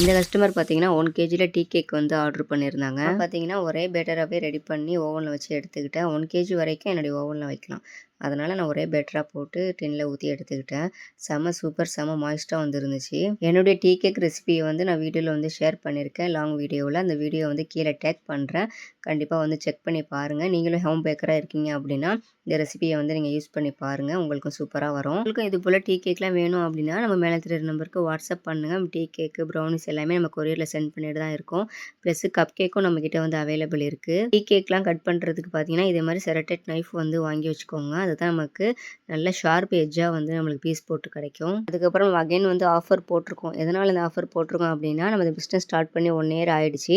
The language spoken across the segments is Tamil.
இந்த கஸ்டமர் பார்த்தீங்கன்னா 1 கேஜில டீ கேக் வந்து ஆர்டர் பண்ணியிருந்தாங்க. பார்த்தீங்கன்னா ஒரே பேட்டராவே ரெடி பண்ணி ஓவன்ல வச்சு எடுத்துக்கிட்டேன். 1 கேஜி வரைக்கும் என்னுடைய ஓவன்ல வைக்கலாம். அதனால நான் ஒரே பேட்டரா போட்டு டின்ல ஊத்தி எடுத்துக்கிட்டேன். செம சூப்பர் செம மாய்ஸ்ட்டா வந்துருந்துச்சு. என்னுடைய டீ கேக் ரெசிபியை வந்து நான் வீடியோல வந்து ஷேர் பண்ணியிருக்கேன். லாங் வீடியோவில் அந்த வீடியோ வந்து கீழே டேக் பண்ணுறேன். கண்டிப்பாக வந்து செக் பண்ணி பாருங்கள். நீங்களும் ஹோம் பேக்கராக இருக்கீங்க அப்படின்னா இந்த ரெசிபியை வந்து நீங்கள் யூஸ் பண்ணி பாருங்கள். உங்களுக்கும் சூப்பராக வரும். உங்களுக்கும் இது போல் டீ கேக்லாம் வேணும் அப்படின்னா நம்ம மேலே தெரியுற நம்பருக்கு வாட்ஸ்அப் பண்ணுங்கள். டீ கேக்கு ப்ரௌனிஸ் எல்லாமே நம்ம கொரியரில் சென்ட் பண்ணிட்டு தான் இருக்கோம். ப்ளஸ் கப் கேக்கும் நம்மக்கிட்ட வந்து அவைலபிள் இருக்குது. டீ கேக்லாம் கட் பண்ணுறதுக்கு பார்த்தீங்கன்னா இதே மாதிரி செரட்டட் நைஃப் வந்து வாங்கி வச்சுக்கோங்க. அதுதான் நமக்கு நல்ல ஷார்ப் எட்ஜாக வந்து நம்மளுக்கு பீஸ் போட்டு கிடைக்கும். அதுக்கப்புறம் அகைன் வந்து ஆஃபர் போட்டிருக்கோம். எதனால் இந்த ஆஃபர் போட்டிருக்கோம் அப்படின்னா நம்ம இந்த பிஸ்னஸ் ஸ்டார்ட் பண்ணி 1 இயர் ஆயிடுச்சு.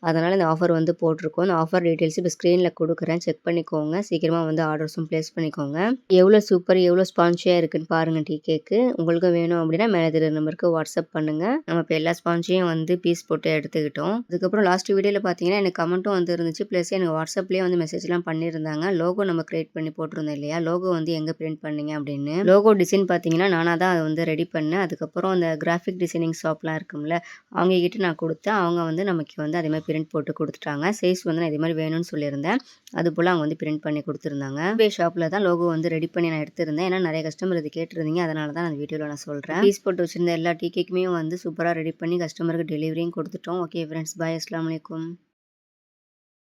அதனால் இந்த ஆஃபர் வந்து போட்டிருக்கோம். இந்த ஆஃபர் டீட்டெயில்ஸ் இப்போ ஸ்க்ரீனில் கொடுக்குறேன். செக் பண்ணிக்கோங்க. சீக்கிரமாக வந்து ஆர்டர்ஸும் ப்ளேஸ் பண்ணிக்கோங்க. எவ்வளோ சூப்பர் எவ்வளோ ஸ்பான்ச்சியாக இருக்குன்னு பாருங்கள் டீ கேக்கு. உங்களுக்கும் வேணும் அப்படின்னா மேலே தெரியுற நம்பருக்கு வாட்ஸ்அப் பண்ணுங்கள். நம்ம இப்போ எல்லா ஸ்பான்ச்சையும் வந்து பீஸ் போட்டு எடுத்துக்கிட்டோம். அதுக்கப்புறம் லாஸ்ட் வீடியோவில் பார்த்தீங்கன்னா எனக்கு கமெண்ட்டும் வந்து இருந்துச்சு. ப்ளஸ் எனக்கு வாட்ஸ்அப்லேயே வந்து மெசேஜ்லாம் பண்ணியிருந்தாங்க. லோகோ நம்ம கிரியேட் பண்ணி போட்டிருந்தோம் இல்லையா, லோகோ வந்து எங்கே பிரிண்ட் பண்ணீங்க அப்படின்னு. லோகோ டிசைன் பார்த்தீங்கன்னா நானாக தான் அதை வந்து ரெடி பண்ணேன். அதுக்கப்புறம் அந்த கிராஃபிக் டிசைனிங் ஷாப்லாம் இருக்கும்ல, அவங்க கிட்ட நான் கொடுத்தேன். அவங்க வந்து நமக்கு வந்து அதே மாதிரி பிரிண்ட் போட்டு கொடுத்துட்டாங்க. சைஸ் வந்து நான் இதே மாதிரி வேணும்னு சொல்லியிருந்தேன். அது போல் அவங்க வந்து பிரிண்ட் பண்ணி கொடுத்துருந்தாங்க. ஷாப்பில் தான் லோகோ வந்து ரெடி பண்ணி நான் எடுத்திருந்தேன். ஏன்னா நிறைய கஸ்டமர் இது கேட்டிருந்தீங்க. அதனால தான் அந்த வீடியோவில் நான் சொல்கிறேன். பீஸ் போட்டு வச்சிருந்த எல்லா டீ கேக்குமே வந்து சூப்பராக ரெடி பண்ணி கஸ்டமருக்கு டெலிவரியும் கொடுத்துட்டோம். ஓகே ஃப்ரெண்ட்ஸ், பாய், அஸ்ஸலாமு அலைக்கும்.